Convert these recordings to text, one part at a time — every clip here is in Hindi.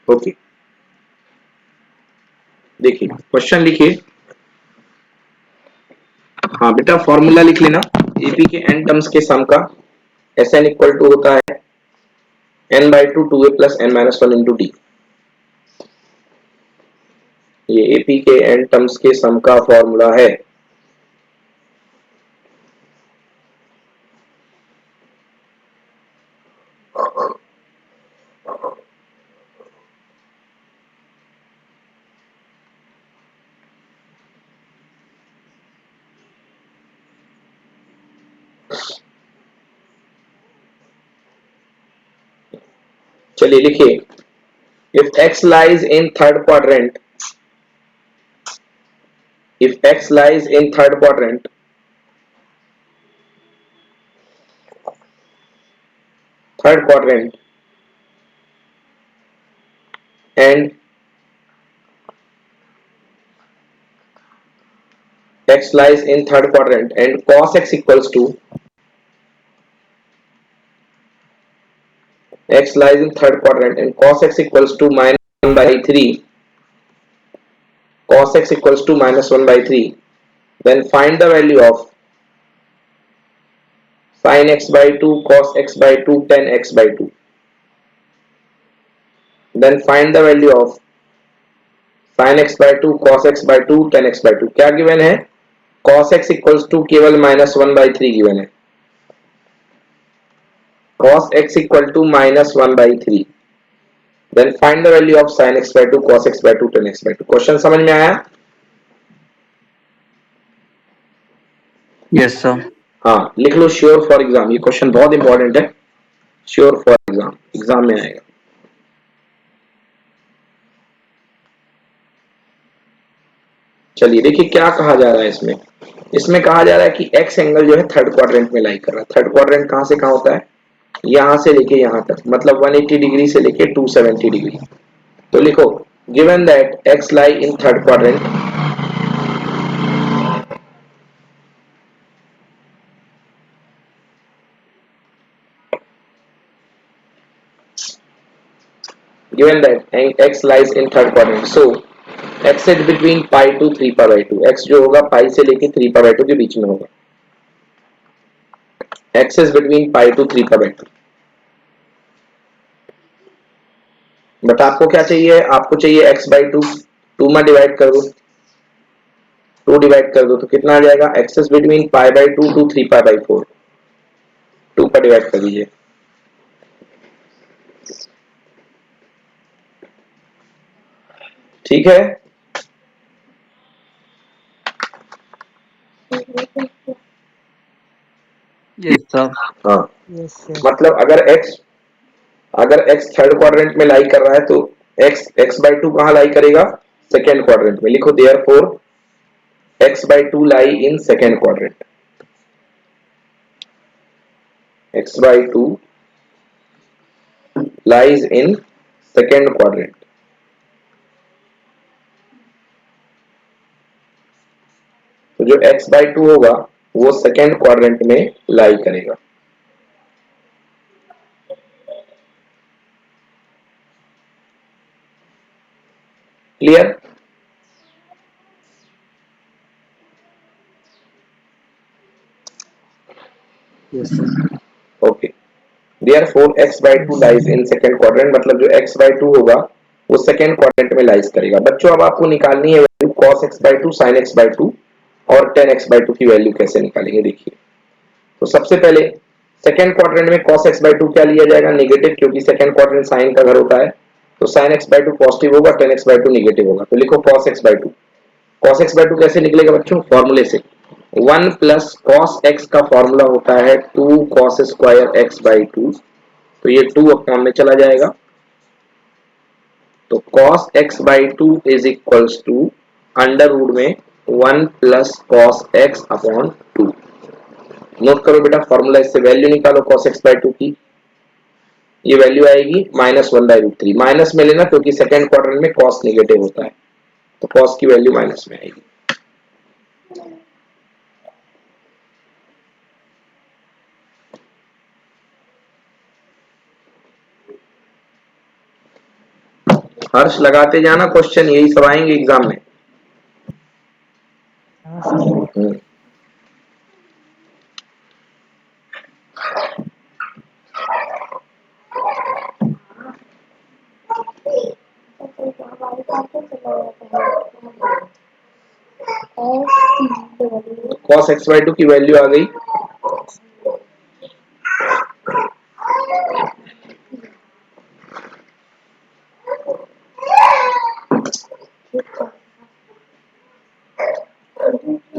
ओके, देखिए क्वेश्चन लिखिए। हाँ बेटा, फॉर्मूला लिख लेना एपी के एन टर्म्स के सम का। एस एन इक्वल टू होता है n by two a plus n minus one into d. ये एपी के एन टर्म्स के सम का फॉर्मूला है। चलिए लिखिए, if x lies in third quadrant, if x lies in third quadrant and x lies in third quadrant and cos x equals to x lies in third quadrant and cos x equals to minus 1 by 3, cos x equals to minus 1 by 3, then find the value of sin x by 2, cos x by 2, tan x by 2. Then find the value of sin x by 2, cos x by 2, tan x by 2. क्या गिवन है? cos x equals to केवल minus 1 by 3 गिवन है। cos x equal to minus 1 by 3. Then find the value of sin x by 2, cos x by 2, tan x by 2. Question समझ में आया? Yes sir. हाँ लिख लो श्योर फॉर एग्जाम, ये क्वेश्चन बहुत इंपॉर्टेंट है। श्योर फॉर एग्जाम, एग्जाम में आएगा। चलिए देखिए क्या कहा जा रहा है इसमें। इसमें कहा जा रहा है कि एक्स एंगल जो है थर्ड क्वाड्रेंट में लाई कर रहा है। थर्ड क्वाड्रेंट कहां से कहां होता है? यहां से लेके यहां तक, मतलब 180 डिग्री से लेके 270 डिग्री। तो लिखो, given that x lie in third quadrant, given that x lies in third quadrant, so x is between pi to 3 pi by 2, x जो होगा पाई से लेके 3 pi by 2 के बीच में होगा। x is between pi to 3 pi by 2। But आपको क्या चाहिए? आपको चाहिए x by 2, 2 में डिवाइड कर दो, 2 डिवाइड कर दो तो कितना आ जाएगा? x is between pi by 2 to 3 pi by 4, 2 पर डिवाइड कर दीजिए। ठीक है, यस सर। हाँ यस सर। मतलब अगर x थर्ड क्वाड्रेंट में लाई कर रहा है तो x by 2 कहां लाई करेगा? सेकेंड क्वाड्रेंट में। लिखो therefore x by 2 lie in second quadrant, x by 2 lies in second quadrant। तो जो x by 2 होगा वो सेकेंड क्वाड्रेंट में लाई करेगा। Clear? Yes sir. Okay, therefore x by 2 lies in second quadrant, मतलब जो x by 2 होगा वो सेकेंड क्वाड्रेंट में लाइज करेगा। बच्चों अब आपको निकालनी है value cos x by 2, sin x by 2 और tan x by 2 की वैल्यू कैसे निकालेंगे देखिए। तो सबसे पहले सेकेंड क्वाड्रेंट में cos x by 2 क्या लिया जाएगा? नेगेटिव, क्योंकि सेकेंड क्वाड्रेंट साइन का घर होता है। तो sin x by 2 पॉजिटिव होगा, tan x by 2 नेगेटिव होगा। तो लिखो cos x by 2। cos x by 2 कैसे निकलेगा बच्चों? फॉर्मूले से 1 प्लस cos x का फॉर्मूला होता है 2 cos स्क्वायर x by 2, तो ये 2 अपॉन में चला जाएगा। तो cos x by 2 is equals to under root में 1 plus cos x upon 2। Note करो बेटा फॉर्मूला, इससे वैल्यू निकालो cos x by 2 की। ये वैल्यू आएगी -1/√3। माइनस में लेना क्योंकि सेकेंड क्वाड्रेंट में cos नेगेटिव होता है, तो cos की वैल्यू माइनस में आएगी। हर्ष लगाते जाना, क्वेश्चन यही सब आएंगे एग्जाम में। हाँ सर। cos x by 2 की वैल्यू आ गई।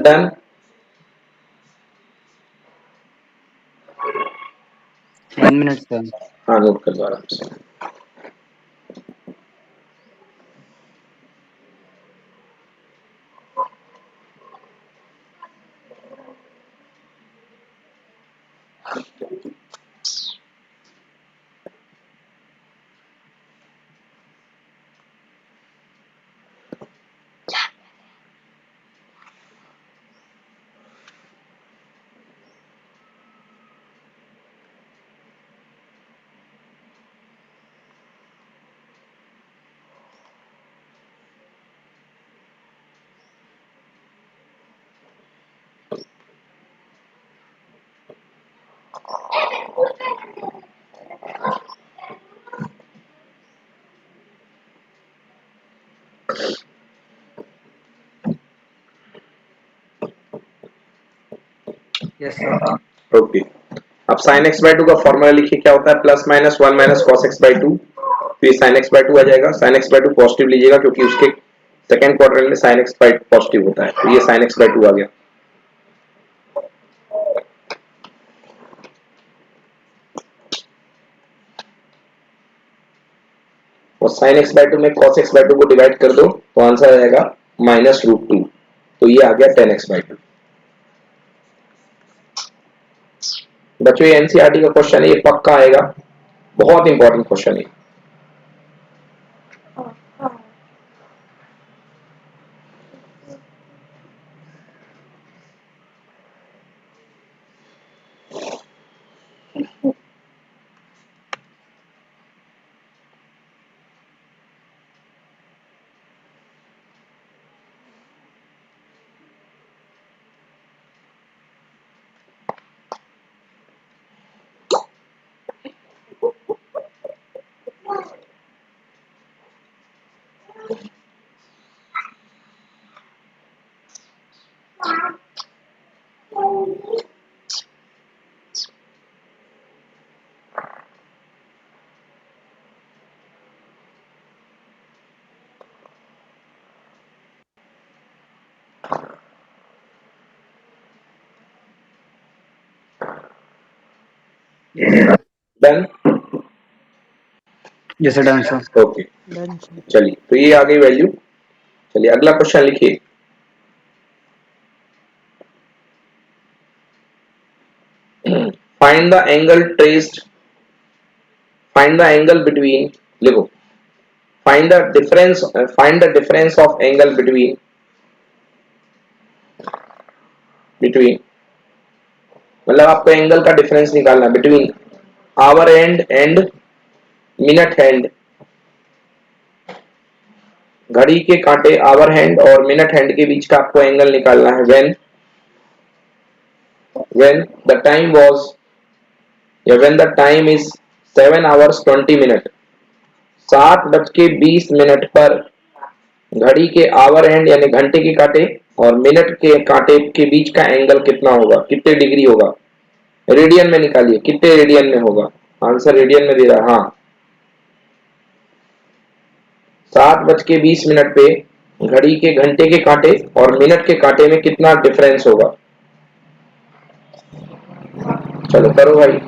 डन। 1 minute sir. हाँ नोट कर दो आराम से। Yes sir. ओके, अब sin x by 2 का फॉर्मूला लिखिए, क्या होता है, plus minus 1 minus cos x by 2, तो ये sin x by 2 आ जाएगा। sin x by 2 पॉजिटिव लीजिएगा क्योंकि उसके सेकंड क्वाड्रेंट में sin x by पॉजिटिव होता है, तो ये sin x by 2 आ गया। और sin x by 2 में cos x by 2 को डिवाइड कर दो तो आंसर आ जाएगा -√2, तो ये आ गया tan x by 2। बच्चों ये एनसीईआरटी का क्वेश्चन है, ये पक्का आएगा, बहुत इंपॉर्टेंट क्वेश्चन है। Done. Yes sir, done sir. Okay, done sir. चलिए तो ये आ गई वैल्यू। चलिए अगला क्वेश्चन लिखिए। Find the angle traced, find the angle between, लिखो, find the difference of angle between, between मतलब आपको एंगल का डिफरेंस निकालना, between hour and and minute hand, घड़ी के कांटे आवर हैंड और मिनट हैंड के बीच का आपको एंगल निकालना है। व्हेन द टाइम वाज, या when the time is 7 hours 20 minute, 7:20 पर घड़ी के आवर हैंड यानी घंटे के कांटे और मिनट के कांटे के बीच का एंगल कितना होगा, कितने डिग्री होगा, रेडियन में निकालिए, कितने रेडियन में होगा, आंसर रेडियन में दे रहा है। हाँ, 7:20 पे घड़ी के घंटे के कांटे और मिनट के कांटे में कितना डिफरेंस होगा, चलो करो भाई।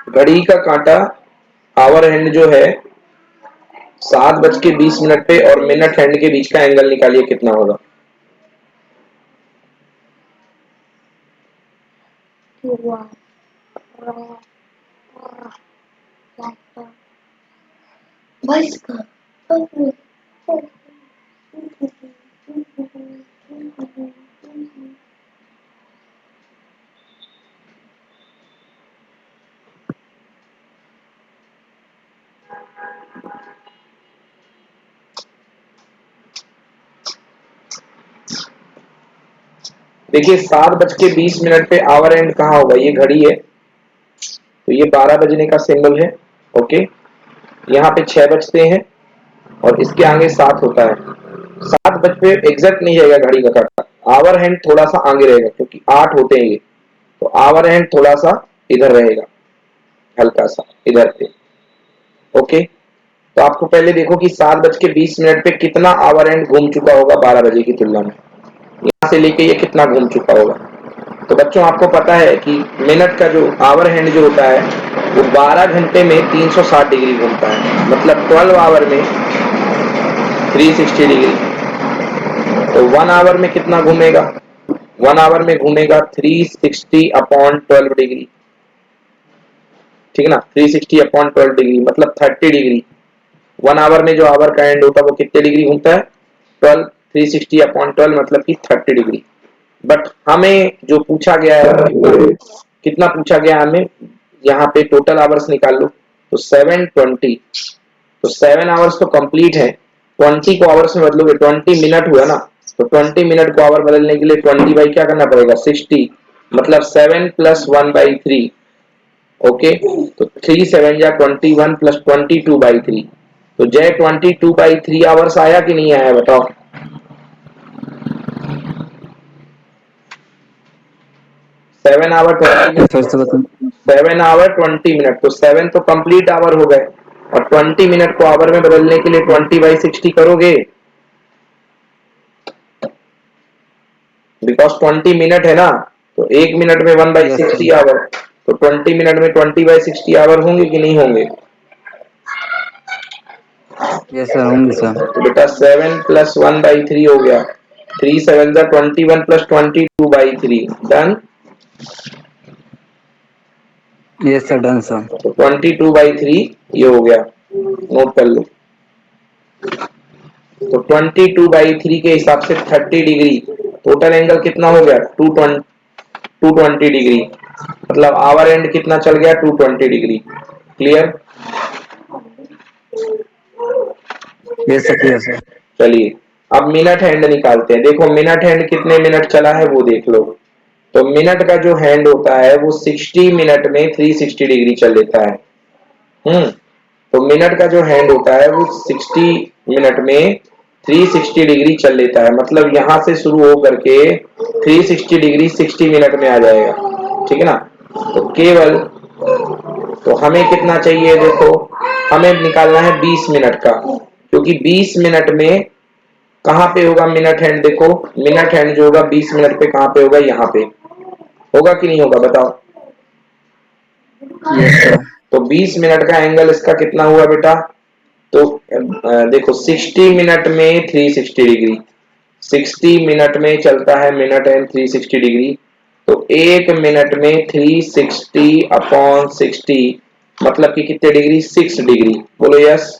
घड़ी का कांटा आवर हैंड जो है 7:20 पे और मिनट हैंड के बीच का एंगल निकालिए कितना होगा। देखिए 7:20 पे आवर एंड कहाँ होगा, ये घड़ी है तो ये 12 बजने का सिंबल है। ओके, यहाँ पे 6 बजते हैं और इसके आगे 7 होता है। 7 बज पे एग्जैक्ट नहीं जाएगा घड़ी का काटा, आवर हैंड थोड़ा सा आगे रहेगा क्योंकि 8 होते हैं ये, तो आवर हैंड थोड़ा सा इधर रहेगा, हल्का सा इधर पे। ओके, तो आपको पहले देखो कि 7:20 पे कितना आवर हैंड घूम चुका होगा 12 बजे की तुलना में, यहाँ से लेके ये कितना घूम चुका होगा। तो बच्चों आपको पता है कि मिनट का जो आवर हैंड जो होता है वो 12 घंटे में 360 डिग्री घूमता है, मतलब 12 आवर में 360 डिग्री। तो 1 आवर में कितना घूमेगा, 1 आवर में घूमेगा 360 अपॉन 12 डिग्री, ठीक है ना, 360 अपॉन 12 डिग्री मतलब 30 डिग्री। 1 आवर में जो आवर का एंड होता है वो कितने डिग्री घूमता है, 12, 360 अपॉन 12 मतलब कि 30 डिग्री। बट हमें जो पूछा गया है कितना पूछा गया हमें, यहाँ पे टोटल आवर्स निकाल लो तो 720, तो 7 आवर्स तो कंप्लीट है, 20 को आवर्स में बदलोगे 20 मिनट हुआ ना, तो 20 मिनट को आवर बदलने के लिए 20 बाई क्या करना पड़ेगा 60, मतलब 7 प्लस 1/3। ओके, तो 3 7 या 21 प्लस 22/3, तो जय 22/3 आवर्स आया कि नहीं आया बताओ। 7 आवर 20 फिर से बताओ। 7 आवर 20 मिनट, तो 7 तो कंप्लीट आवर हो गए और 20 मिनट को आवर में बदलने के लिए 20/60 करोगे, बिकॉज 20 मिनट है ना, तो 1 मिनट में यस सर। 1/60 आवर, तो 20 मिनट में 20/60 आवर होंगे कि नहीं होंगे। यस सर, होंगे सर। तो बेटा 7 प्लस 1/3 हो गया, 3 7 21 plus 22/3 done. Yes sir, done sir. तो 22/3 ये हो गया, नोट कर लो। तो 22/3 के हिसाब से 30 डिग्री, टोटल एंगल कितना हो गया 220 डिग्री, मतलब आवर एंड कितना चल गया 220 degree. Clear. Yes sir, clear sir. चलिए अब मिनट हैंड निकालते हैं। देखो मिनट हैंड कितने मिनट चला है वो देख लो। तो मिनट का जो हैंड होता है वो 60 मिनट में 360 डिग्री चल लेता है। तो मिनट का जो हैंड होता है वो 60 मिनट में 360 डिग्री चल लेता है, मतलब यहां से शुरू हो करके 360 डिग्री 60 मिनट में आ जाएगा, ठीक है ना। तो केवल, तो हमें कितना चाहिए देखो, हमें निकालना है 20 मिनट का, क्योंकि 20 मिनट में कहां पे होगा मिनट हैंड, देखो मिनट हैंड जो होगा 20 मिनट पे कहां पे होगा, यहाँ पे होगा कि नहीं होगा बताओ। Yes sir. तो 20 मिनट का एंगल इसका कितना हुआ बेटा, तो देखो 60 मिनट में 360 डिग्री, 60 मिनट में चलता है मिनट एंड 360 डिग्री, तो 1 मिनट में 360 अपॉन 60 मतलब कि कितने डिग्री 6 डिग्री, बोलो यस।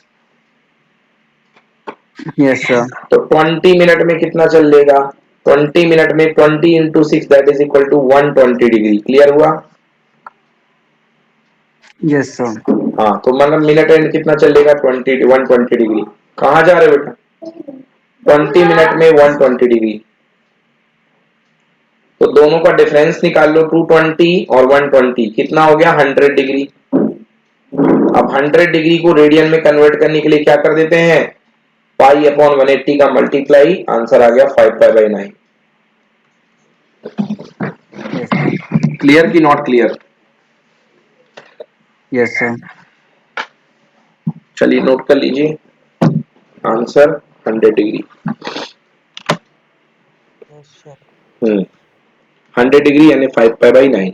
Yes sir. तो 20 मिनट में कितना चल लेगा, 20 मिनट में 20 into 6 that is equal to 120 degree. Clear हुआ। Yes sir. हाँ, तो मतलब मिनट एंड कितना चलेगा 120 डिग्री। कहाँ जा रहे हो बेटा, 20 मिनट में 120 डिग्री, तो दोनों का डिफरेंस निकाल लो, 220 और 120 कितना हो गया 100 डिग्री। अब 100 डिग्री को रेडियन में कन्वर्ट करने के लिए क्या कर देते हैं, पाई अपॉन 180 का मल्टीप्लाई, आंसर आ गया 5/9। Yes sir. क्लियर की नॉट क्लियर। Yes sir. चलिए नोट कर लीजिए answer 100 degree. Yes sir. 100 degree यानी 5/9।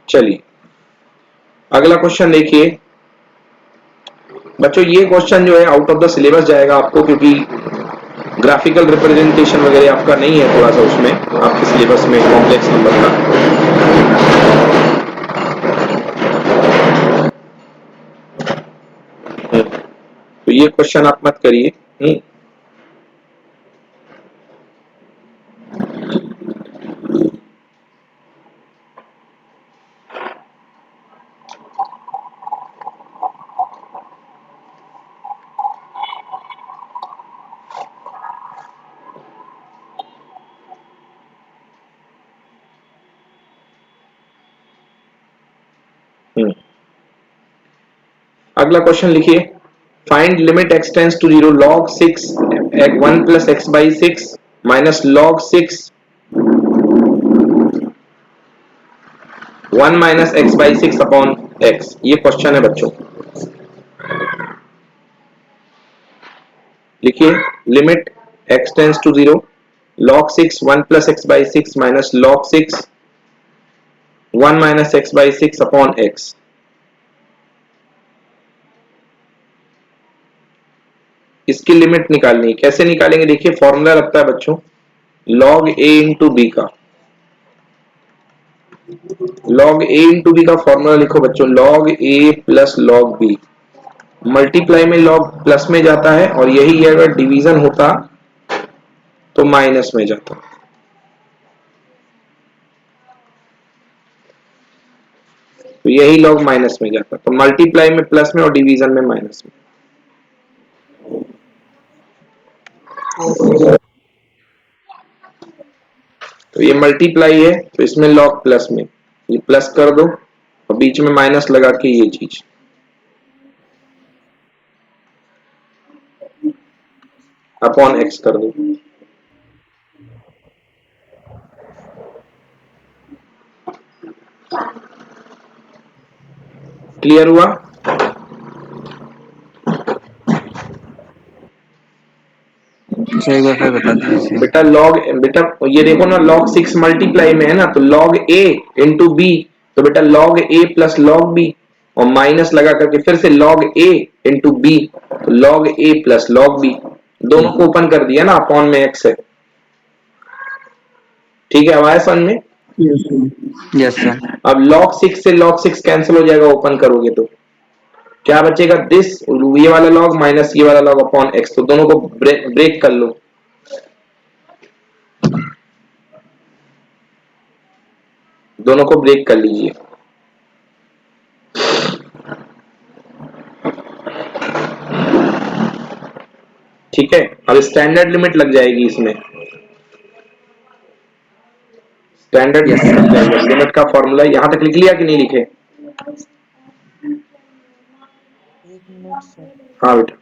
चलिए अगला क्वेश्चन देखिए बच्चों, ये क्वेश्चन जो है आउट ऑफ द सिलेबस जाएगा आपको, क्योंकि ग्राफिकल रिप्रेजेंटेशन वगैरह आपका नहीं है, थोड़ा सा उसमें आपके सिलेबस में कॉम्प्लेक्स नंबर का। तो ये क्वेश्चन आप मत करिए। अगला क्वेश्चन लिखिए, find limit x tends to 0 log 6 1 plus x by 6 minus log 6 1 minus x by 6 upon x। ये क्वेश्चन है बच्चों। लिखिए limit x tends to 0 log 6 1 plus x by 6 minus log 6 1 minus x by 6 upon x। इसकी लिमिट निकालनी है। कैसे निकालेंगे? देखिए फॉर्मूला लगता है बच्चों log a इंटू बी का। log a इंटू बी का फॉर्मूला लिखो बच्चों, log a plus log b। Multiply में log प्लस में जाता है, और यही अगर डिवीजन होता तो माइनस में जाता। तो यही log माइनस में जाता, तो मल्टीप्लाई में प्लस में और डिवीजन में माइनस में। Yes sir. तो ये मल्टीप्लाई है तो इसमें log प्लस में, ये प्लस कर दो और बीच में माइनस लगा के ये चीज अपॉन x कर दो। क्लियर हुआ? सर एक बार फिर बता दीजिए। बेटा ये देखो ना, log 6 मल्टीप्लाई में है ना, तो log a इंटू बी, तो बेटा log a plus log b, और माइनस लगा करके फिर से log a इंटू बी, तो log a plus log b। दोनों को ओपन कर दिया ना, अपॉन में x है। ठीक है, अब आया समझ में? Yes sir. अब log 6 से log 6 कैंसिल हो जाएगा ओपन करोगे तो क्या बचेगा? दिस, ये वाला log माइनस ये वाला log अपॉन x। तो दोनों को ब्रेक कर लो। दोनों को ब्रेक कर लीजिए। ठीक है, अब स्टैंडर्ड लिमिट लग जाएगी इसमें। स्टैंडर्ड यस लिमिट लग सर। जाएगा। लिमिट का फॉर्मूला यहां तक लिख लिया कि नहीं लिखे? एक मिनट सर। हाँ बेटा।